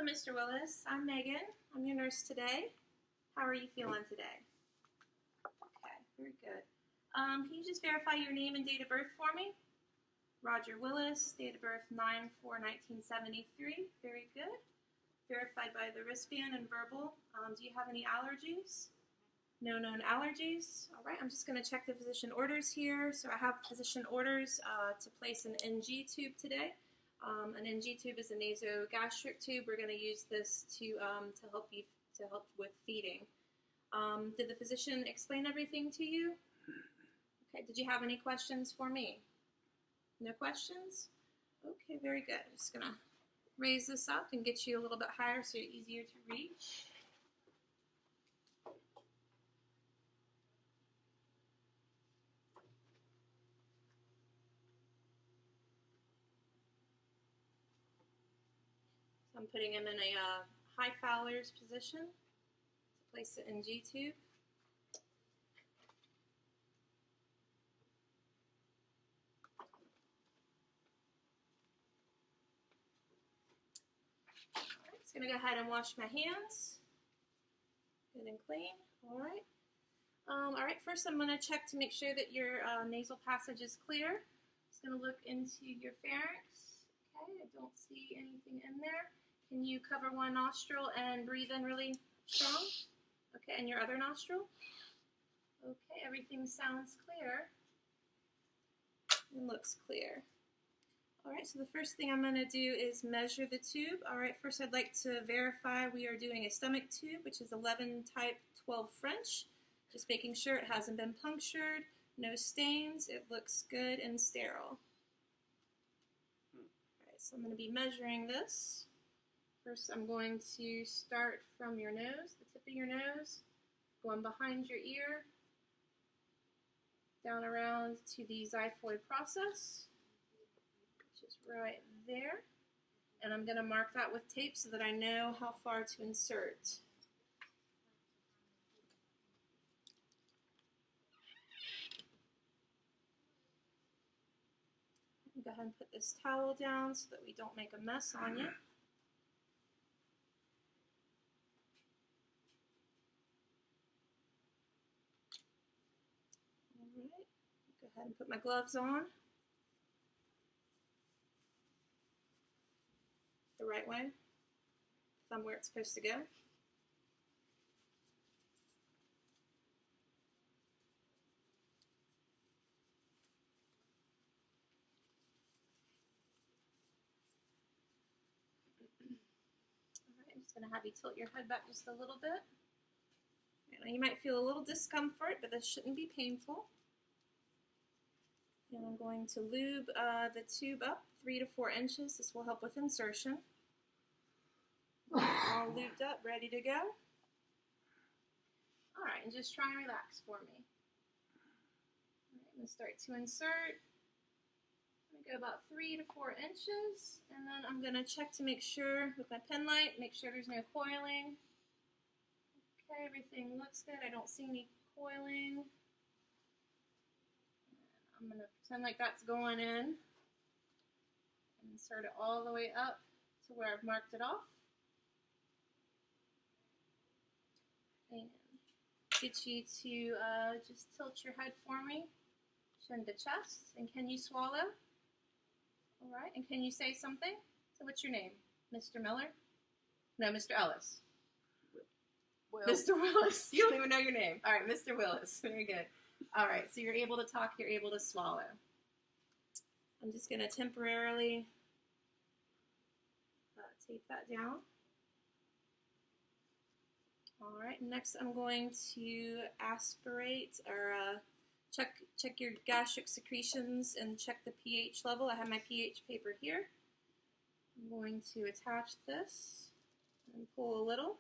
Hello, Mr. Willis. I'm Megan. I'm your nurse today. How are you feeling today? Okay, very good. Can you just verify your name and date of birth for me? Roger Willis, date of birth 9/4/1973. Very good. Verified by the wristband and verbal. Do you have any allergies? No known allergies. All right, I'm just going to check the physician orders here. So I have physician orders to place an NG tube today. An NG tube is a nasogastric tube. We're going to use this to help with feeding. Did the physician explain everything to you? Okay. Did you have any questions for me? No questions? Okay, very good. I'm just going to raise this up and get you a little bit higher so you're easier to reach. So I'm putting him in a high Fowler's position to place the NG tube. Just going to go ahead and wash my hands. Good and clean. All right, first I'm going to check to make sure that your nasal passage is clear. Just going to look into your pharynx. Okay, I don't see anything in there. Can you cover one nostril and breathe in really strong? Okay, and your other nostril? Okay, everything sounds clear and looks clear. All right, so the first thing I'm going to do is measure the tube. All right, first I'd like to verify we are doing a stomach tube, which is 11 type 12 French. Just making sure it hasn't been punctured, no stains, it looks good and sterile. All right, so I'm going to be measuring this. First I'm going to start from your nose, the tip of your nose, going behind your ear, down around to the xiphoid process, which is right there. And I'm going to mark that with tape so that I know how far to insert. Go ahead and put this towel down so that we don't make a mess on you. All right, go ahead and put my gloves on. The right way, thumb where it's supposed to go. Alright, I'm just going to have you tilt your head back just a little bit. Now you might feel a little discomfort, but this shouldn't be painful. And I'm going to lube the tube up 3 to 4 inches. This will help with insertion. All lubed up, ready to go. All right, and just try and relax for me. All right, I'm going to start to insert. I'm going to go about 3 to 4 inches, and then I'm going to check to make sure with my pen light, make sure there's no coiling. Okay, everything looks good. I don't see any coiling. I'm going to pretend like that's going in and insert it all the way up to where I've marked it off. And get you to just tilt your head for me, chin to chest. And can you swallow? All right, and can you say something? So what's your name? Mr. Miller? No, Mr. Ellis. Mr. Willis. You don't even know your name. All right, Mr. Willis. Very good. All right, so you're able to talk, you're able to swallow. I'm just going to temporarily tape that down. All right, next I'm going to aspirate or check your gastric secretions and check the pH level. I have my pH paper here. I'm going to attach this and pull a little.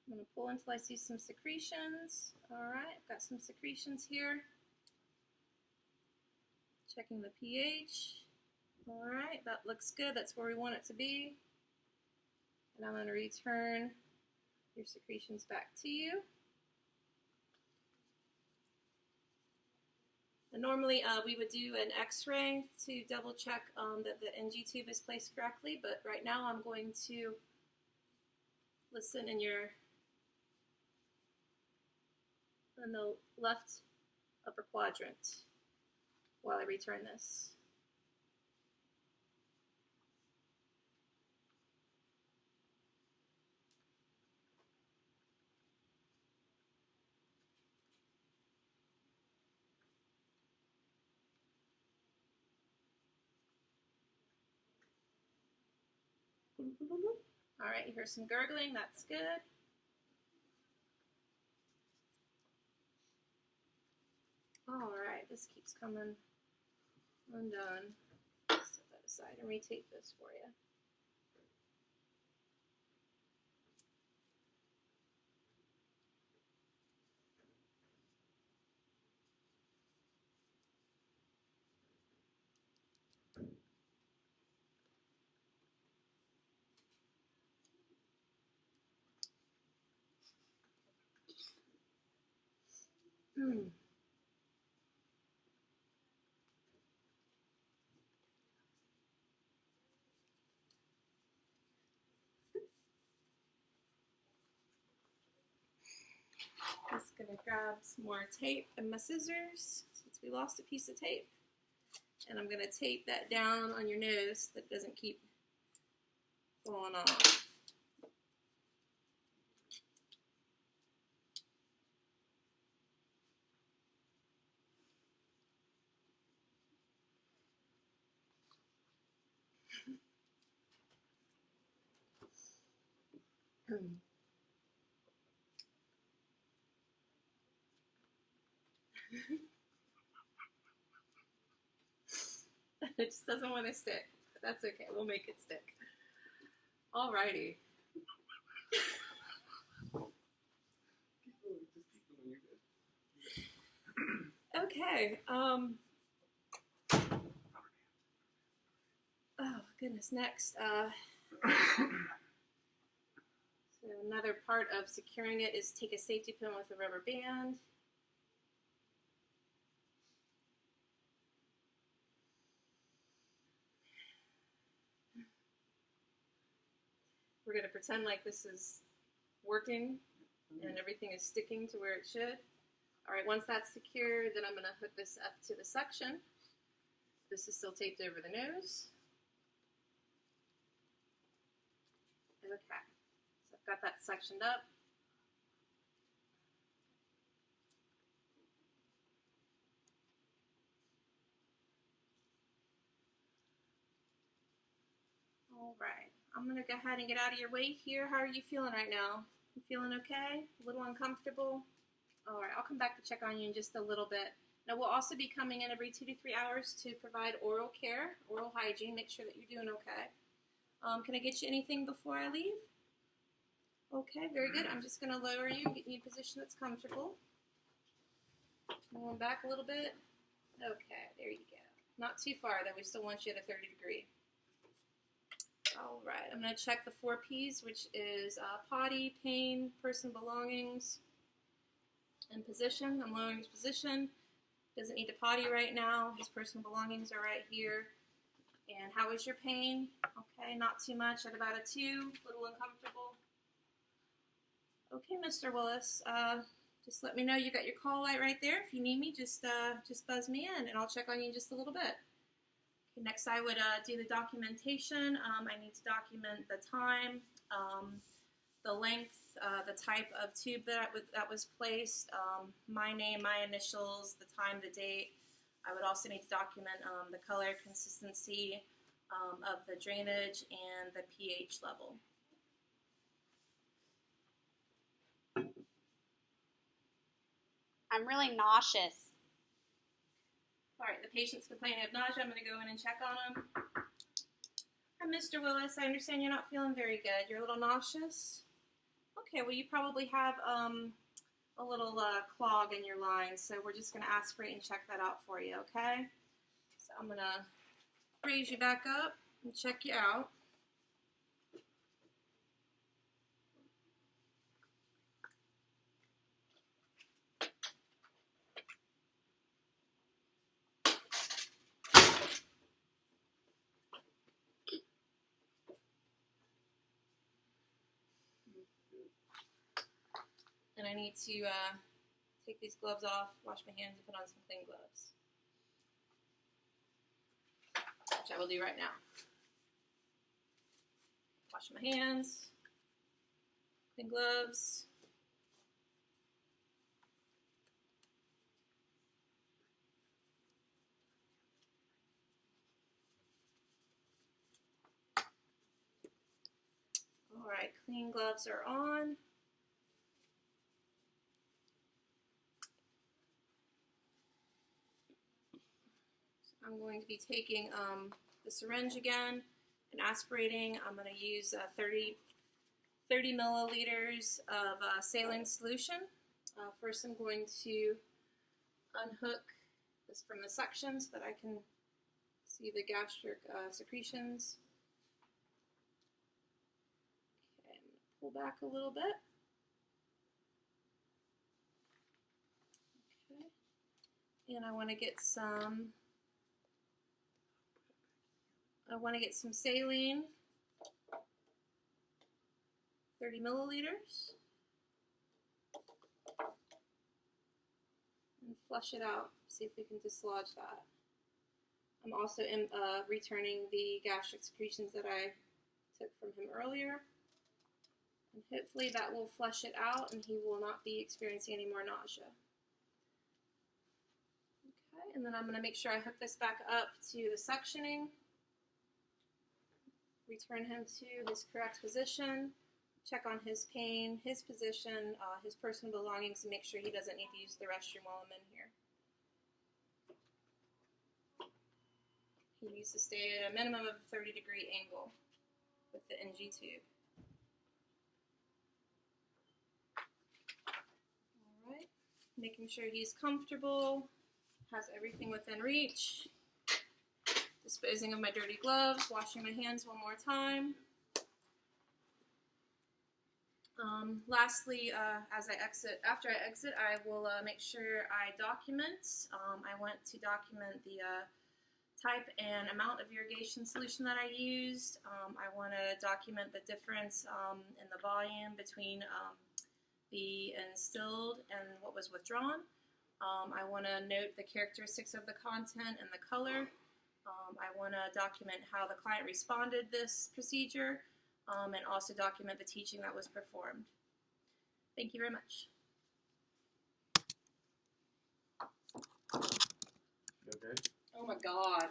I'm going to pull until I see some secretions. All right, I've got some secretions here. Checking the pH. All right, that looks good. That's where we want it to be. And I'm going to return your secretions back to you. And normally we would do an x-ray to double check that the NG tube is placed correctly, but right now I'm going to listen in the left upper quadrant while I return this. All right, here's some gurgling, that's good. All right, this keeps coming undone. Set that aside and retape this for you. Just gonna grab some more tape and my scissors since we lost a piece of tape. And I'm gonna tape that down on your nose so that doesn't keep falling off. It just doesn't want to stick. But that's okay. We'll make it stick. Alrighty. Okay. Oh goodness. Next. So another part of securing it is take a safety pin with a rubber band. We're going to pretend like this is working and everything is sticking to where it should. All right, once that's secure, then I'm going to hook this up to the suction. This is still taped over the nose. Okay, so I've got that sectioned up. All right, I'm going to go ahead and get out of your way here. How are you feeling right now? You feeling okay? A little uncomfortable? All right, I'll come back to check on you in just a little bit. Now, we'll also be coming in every 2 to 3 hours to provide oral care, oral hygiene, make sure that you're doing okay. Can I get you anything before I leave? Okay, very good. I'm just going to lower you and get you in a position that's comfortable. Going back a little bit. Okay, there you go. Not too far, though. We still want you at a 30 degree. All right, I'm going to check the 4 Ps, which is potty, pain, personal belongings, and position. I'm lowering his position. Doesn't need to potty right now. His personal belongings are right here. And how is your pain? Okay, not too much, at about a 2, a little uncomfortable. Okay, Mr. Willis, just let me know you got your call light right there. If you need me, just buzz me in, and I'll check on you in just a little bit. Okay, next, I would do the documentation. I need to document the time, the length, the type of tube that was placed, my name, my initials, the time, the date. I would also need to document the color, consistency of the drainage, and the pH level. I'm really nauseous. All right, the patient's complaining of nausea. I'm going to go in and check on him. Hi, Mr. Willis. I understand you're not feeling very good. You're a little nauseous? Okay, well, you probably have a little clog in your lines, so we're just going to aspirate and check that out for you, okay? So I'm going to raise you back up and check you out. I need to take these gloves off, wash my hands, and put on some clean gloves, which I will do right now. Wash my hands, clean gloves. All right, clean gloves are on. So I'm going to be taking the syringe again and aspirating. I'm going to use 30 milliliters of saline solution. First, I'm going to unhook this from the suction so that I can see the gastric secretions. Okay, I'm going to pull back a little bit. Okay, and I want to get some saline, 30 milliliters, and flush it out. See if we can dislodge that. I'm also returning the gastric secretions that I took from him earlier. And hopefully that will flush it out and he will not be experiencing any more nausea. Okay, and then I'm going to make sure I hook this back up to the suctioning. Return him to his correct position. Check on his pain, his position, his personal belongings, and make sure he doesn't need to use the restroom while I'm in here. He needs to stay at a minimum of a 30-degree angle with the NG tube. All right, making sure he's comfortable, has everything within reach. Disposing of my dirty gloves, washing my hands one more time. Lastly, after I exit, I will make sure I document. I want to document the type and amount of irrigation solution that I used. I want to document the difference in the volume between the instilled and what was withdrawn. I want to note the characteristics of the content and the color. I want to document how the client responded this procedure, and also document the teaching that was performed. Thank you very much. You okay? Oh my God.